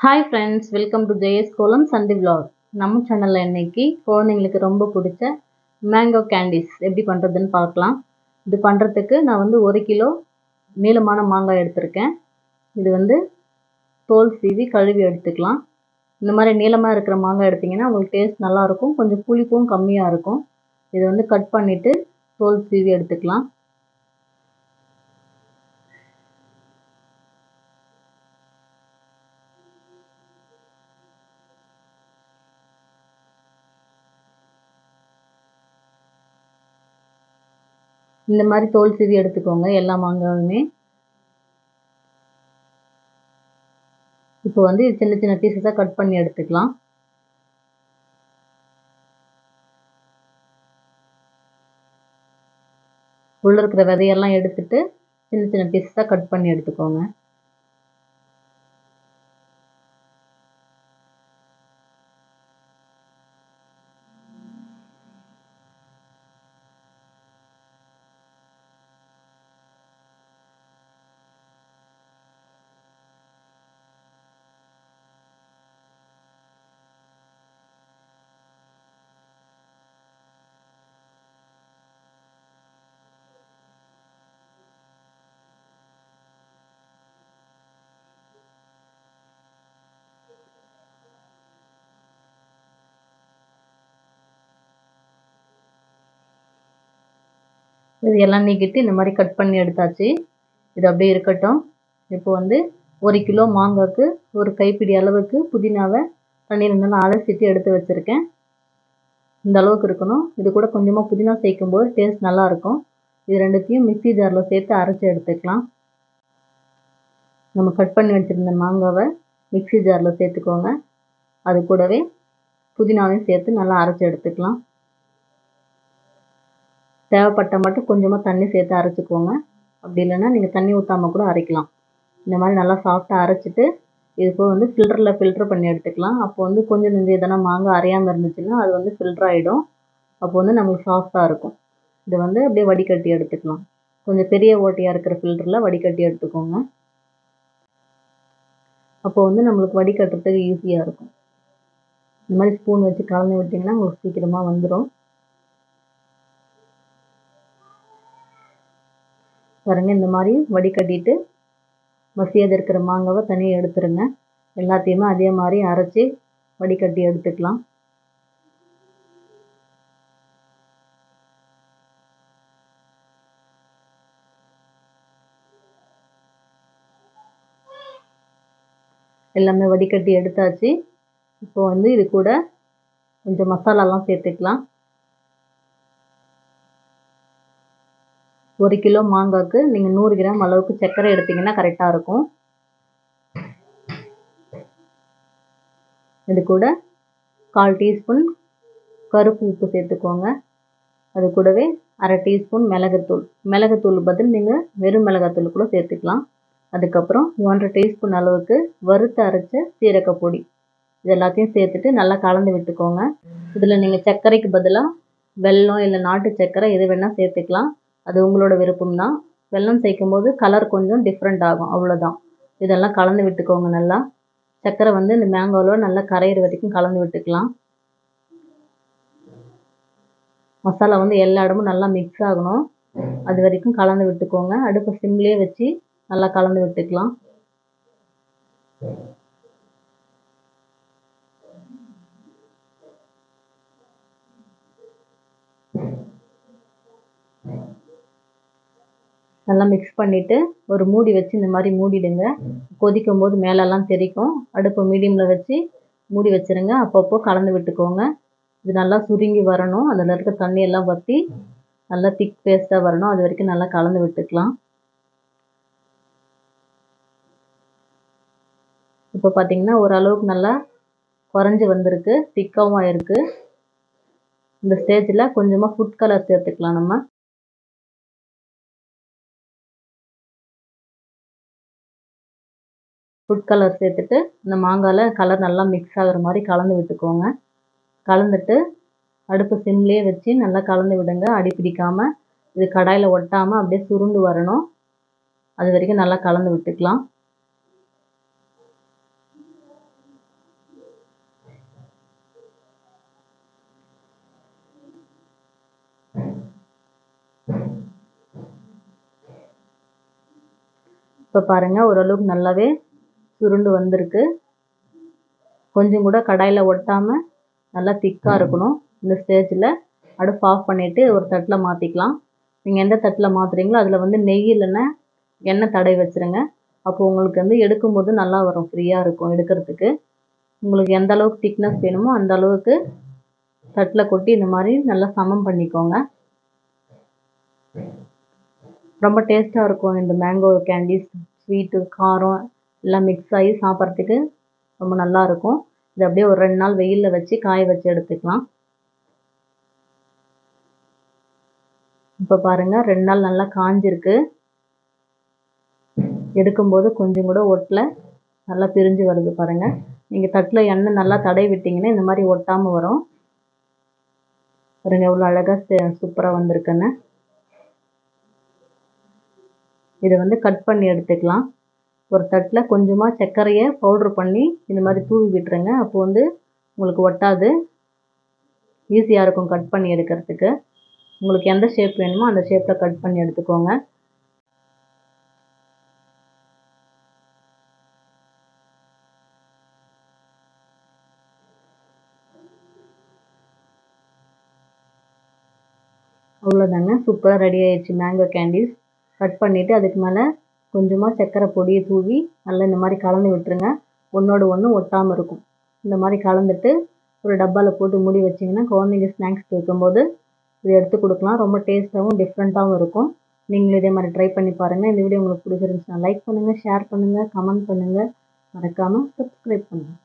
Hi friends, welcome to JS கோலம் சந்தி vlog. நம்ம சேனலில் இன்னைக்கு குழந்தைங்களுக்கு ரொம்ப பிடிச்ச மேங்கோ கேண்டீஸ் எப்படி பண்ணுறதுன்னு பார்க்கலாம். இது பண்ணுறதுக்கு நான் 1 கிலோ நீளமான மாங்காய் எடுத்திருக்கேன். இது தோல் சீவி கழுவி எடுத்துக்கலாம். இந்த மாதிரி நீளமாக இருக்கிற மாங்காய் எடுத்திங்கன்னா உங்களுக்கு டேஸ்ட் நல்லாயிருக்கும், கொஞ்சம் புளிப்பும் கம்மியாக இருக்கும். இது கட் பண்ணிவிட்டு தோல் சீவி எடுத்துக்கலாம். இந்த மாதிரி தோல் சீவி எடுத்துக்கோங்க எல்லா மாங்காயுமே. இப்போ சின்ன சின்ன பீசஸாக கட் பண்ணி எடுத்துக்கலாம். உள்ள இருக்கிற விதையெல்லாம் எடுத்துட்டு சின்ன சின்ன பீசஸாக கட் பண்ணி எடுத்துக்கோங்க. இது எல்லாம் நீக்கிட்டு இந்த மாதிரி கட் பண்ணி எடுத்தாச்சு. இது அப்படியே இருக்கட்டும். இப்போ 1 கிலோ மாங்காய்க்கு ஒரு கைப்பிடி அளவுக்கு புதினாவை தண்ணியில் நல்லா அலசிட்டு எடுத்து வச்சுருக்கேன். இந்த அளவுக்கு இருக்கணும். இது கூட கொஞ்சமாக புதினா சேர்க்கும்போது டேஸ்ட் நல்லாயிருக்கும். இது ரெண்டுத்தையும் மிக்ஸி ஜாரில் சேர்த்து அரைச்சி எடுத்துக்கலாம். நம்ம கட் பண்ணி வச்சுருந்த மாங்காவை மிக்ஸி ஜாரில் சேர்த்துக்கோங்க. அது கூடவே புதினாவையும் சேர்த்து நல்லா அரைச்சி எடுத்துக்கலாம். தேவைப்பட்ட மட்டும் கொஞ்சமாக தண்ணி சேர்த்து அரைச்சிக்கோங்க. அப்படி இல்லைன்னா நீங்கள் தண்ணி ஊற்றாமல் கூட அரைக்கலாம். இந்த மாதிரி நல்லா சாஃப்டாக அரைச்சிட்டு இது ஃபில்டர் பண்ணி எடுத்துக்கலாம். அப்போ கொஞ்சம் நெஞ்சு எதனா மாங்காய் அரையாமல் இருந்துச்சுன்னா அது ஃபில்டர் ஆகிடும். அப்போ நம்மளுக்கு சாஃப்டாக இருக்கும். இதை அப்படியே வடிகட்டி எடுத்துக்கலாம். கொஞ்சம் பெரிய ஓட்டையாக இருக்கிற ஃபில்டரில் வடிகட்டி எடுத்துக்கோங்க. அப்போ நம்மளுக்கு வடிகட்டுறதுக்கு ஈஸியாக இருக்கும். இந்த மாதிரி ஸ்பூன் வச்சு கலந்து விட்டிங்கன்னா உங்களுக்கு சீக்கிரமாக வந்துடும். பாருங்கள், இந்த மாதிரி வடிகட்டிட்டு மசியாது இருக்கிற மாங்காவை தனியாக எடுத்துருங்க. எல்லாத்தையுமே அதே மாதிரி அரைச்சி வடிகட்டி எடுத்துக்கலாம். எல்லாமே வடிகட்டி எடுத்தாச்சு. இப்போ இது கூட கொஞ்சம் மசாலாலாம் சேர்த்துக்கலாம். 1 கிலோ மாங்காய்க்கு நீங்கள் 100 கிராம் அளவுக்கு சர்க்கரை எடுத்திங்கன்னா கரெக்டாக இருக்கும். இது கூட 1/4 டீஸ்பூன் கருப்பு உப்பு சேர்த்துக்கோங்க. அது கூடவே 1/2 டீஸ்பூன் மிளகுத்தூள் பதில் நீங்கள் வெறும் மிளகாத்தூள் கூட சேர்த்துக்கலாம். அதுக்கப்புறம் 1/2 டீஸ்பூன் அளவுக்கு வறுத்து அரைச்ச சீரகப்பொடி. இது எல்லாத்தையும் சேர்த்துட்டு நல்லா கலந்து விட்டுக்கோங்க. இதில் நீங்கள் சர்க்கரைக்கு பதிலாக வெல்லம் இல்லை நாட்டு சர்க்கரை எது வேணால் சேர்த்துக்கலாம். அது உங்களோட விருப்பம்தான். வெல்லம் சேர்க்கும் போது கலர் கொஞ்சம் டிஃப்ரெண்ட் ஆகும், அவ்வளோதான். இதெல்லாம் கலந்து விட்டுக்கோங்க. நல்லா சர்க்கரை இந்த மேங்கோவில் நல்லா கரையிற வரைக்கும் கலந்து விட்டுக்கலாம். மசாலா எல்லா இடமும் நல்லா மிக்ஸ் ஆகணும். அது வரைக்கும் கலந்து விட்டுக்கோங்க. அடுப்பை சிம்லேயே வச்சு நல்லா கலந்து விட்டுக்கலாம். நல்லா மிக்ஸ் பண்ணிவிட்டு ஒரு மூடி வச்சு இந்த மாதிரி மூடிடுங்க. கொதிக்கும் போது மேலெல்லாம் தெரிக்கும். அடுப்பு மீடியமில் வச்சு மூடி வச்சுருங்க. அப்பப்போ கலந்து விட்டுக்கோங்க. இது நல்லா சுருங்கி வரணும். அதில் இருக்க தண்ணியெல்லாம் வற்றி நல்லா திக் பேஸ்ட்டாக வரணும். அது வரைக்கும் நல்லா கலந்து விட்டுக்கலாம். இப்போ பார்த்தீங்கன்னா ஓரளவுக்கு நல்லா குறைஞ்சி வந்திருக்கு, திக்காகவும் ஆயிருக்கு. இந்த ஸ்டேஜில் கொஞ்சமாக ஃபுட் கலர் சேர்த்துக்கலாம். நம்ம ஃபுட் கலர் சேர்த்துட்டு இந்த மாங்காயில் கலர் நல்லா மிக்ஸ் ஆகிற மாதிரி கலந்து விட்டுக்கோங்க. கலந்துட்டு அடுப்பு சிம்லேயே வச்சு நல்லா கலந்து விடுங்க. அடி பிடிக்காமல் இது கடாயில் ஒட்டாமல் அப்படியே சுருண்டு வரணும். அது வரைக்கும் நல்லா கலந்து விட்டுக்கலாம். இப்போ பாருங்கள் ஓரளவுக்கு நல்லாவே சுருண்டு வந்திருக்கு. கொஞ்சம் கூட கடாயில் ஒட்டாமல் நல்லா திக்காக இருக்கணும். இந்த ஸ்டேஜில் அடுப்பு ஆஃப் பண்ணிவிட்டு ஒரு தட்டில் மாற்றிக்கலாம். நீங்கள் எந்த தட்டில் மாற்றுறீங்களோ அதில் வந்து நெய் இல்லைன்னா எண்ணெய் தடவி வச்சுருங்க. அப்போ உங்களுக்கு வந்து எடுக்கும்போது நல்லா வரும், ஃப்ரீயாக இருக்கும் எடுக்கிறதுக்கு. உங்களுக்கு எந்த அளவுக்கு திக்னஸ் வேணுமோ அந்த அளவுக்கு தட்டில் கொட்டி இந்த மாதிரி நல்லா சமம் பண்ணிக்கோங்க. ரொம்ப டேஸ்ட்டாக இருக்கும் இந்த மேங்கோ கேண்டீஸ். ஸ்வீட்டு காரம் எல்லாம் மிக்ஸ் ஆகி சாப்பிட்றதுக்கு ரொம்ப நல்லாயிருக்கும். இது அப்படியே ஒரு 2 நாள் வெயிலில் வச்சு காய வச்சு எடுத்துக்கலாம். இப்போ பாருங்கள் 2 நாள் நல்லா காஞ்சிருக்கு. எடுக்கும்போது கொஞ்சம் கூட ஒட்டல, நல்லா பிரிஞ்சு வருது பாருங்கள். நீங்கள் தட்டில் எண்ணெய் நல்லா தடவி விட்டிங்கன்னா இந்த மாதிரி ஒட்டாமல் வரும். பாருங்கள் எவ்வளோ அழகாக சூப்பராக வந்திருக்குன்னு. இதை வந்து கட் பண்ணி எடுத்துக்கலாம். ஒரு தட்டில் கொஞ்சமாக சர்க்கரையை பவுட்ரு பண்ணி இந்த மாதிரி தூவி விட்டுருங்க. அப்போ வந்து உங்களுக்கு ஒட்டாது, ஈஸியாக இருக்கும் கட் பண்ணி எடுக்கிறதுக்கு. உங்களுக்கு எந்த ஷேப் வேணுமோ அந்த ஷேப்பில் கட் பண்ணி எடுத்துக்கோங்க. அவ்வளோதாங்க, சூப்பராக ரெடி ஆயிடுச்சு மேங்கோ கேண்டீஸ். கட் பண்ணிவிட்டு அதுக்கு மேலே கொஞ்சமாக சர்க்கரை பொடியை தூவி நல்லா இந்த மாதிரி கலந்து விட்டுருங்க. ஒன்றோடு ஒன்று ஒட்டாமல் இருக்கும். இந்த மாதிரி கலந்துட்டு ஒரு டப்பாவில் போட்டு மூடி வச்சிங்கன்னா குழந்தைங்க ஸ்நாக்ஸ் கேட்கும்போது இதை எடுத்து கொடுக்கலாம். ரொம்ப டேஸ்ட்டாகவும் டிஃப்ரெண்ட்டாகவும் இருக்கும். நீங்களும் இதே மாதிரி ட்ரை பண்ணி பாருங்கள். இந்த வீடியோ உங்களுக்கு பிடிச்சிருந்துச்சுன்னா லைக் பண்ணுங்கள், ஷேர் பண்ணுங்கள், கமெண்ட் பண்ணுங்கள். மறக்காமல் சப்ஸ்கிரைப் பண்ணுங்கள்.